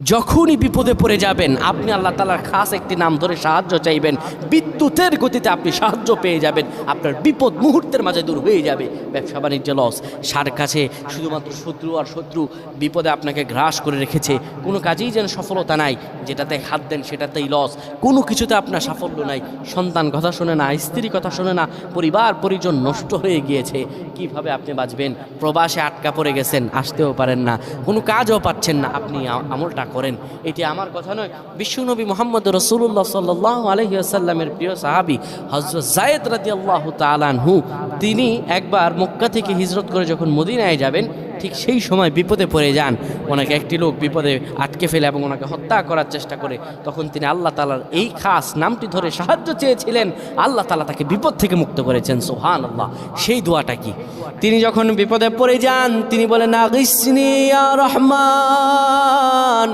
যখনই বিপদে পড়ে যাবেন আপনি আল্লাহ তাআলার খাস একটি নাম ধরে সাহায্য চাইবেন, বিদ্যুতের গতিতে আপনি সাহায্য পেয়ে যাবেন, আপনার বিপদ মুহূর্তের মাঝে দূর হয়ে যাবে। ব্যবসা বাণিজ্য লস, সার কাছে শুধুমাত্র শত্রু আর শত্রু বিপদে আপনাকে গ্রাস করে রেখেছে, কোনো কাজেই যেন সফলতা নাই, যেটাতে হাত দেন সেটাতেই লস, কোনো কিছুতে আপনার সাফল্য নাই, সন্তান কথা শোনে না, স্ত্রী কথা শোনে না, পরিবার পরিজন নষ্ট হয়ে গিয়েছে, কিভাবে আপনি বাঁচবেন? প্রবাসে আটকা পড়ে গেছেন, আসতেও পারেন না, কোনো কাজও পাচ্ছেন না, আপনি আমলটা করেন। এটি আমার কথা নয়, বিশ্বনবী মুহাম্মদ রাসূলুল্লাহ সাল্লাল্লাহু আলাইহি ওয়াসাল্লামের প্রিয় সাহাবী হযরত যায়েদ রাদিয়াল্লাহু তাআলা আনহু, তিনি একবার মক্কা থেকে হিজরত করে যখন মদিনায় যাবেন, ঠিক সেই সময় বিপদে পড়ে যান। ওনাকে একটি লোক বিপদে আটকে ফেলে এবং ওনাকে হত্যা করার চেষ্টা করে। তখন তিনি আল্লাহ তাআলার এই খাস নামটি ধরে সাহায্য চেয়েছিলেন, আল্লাহ তাআলা তাকে বিপদ থেকে মুক্ত করেছেন। সুবহানাল্লাহ। সেই দোয়াটা কি? তিনি যখন বিপদে পড়ে যান তিনি বলেন, আগিসনি ইয়া রহমান।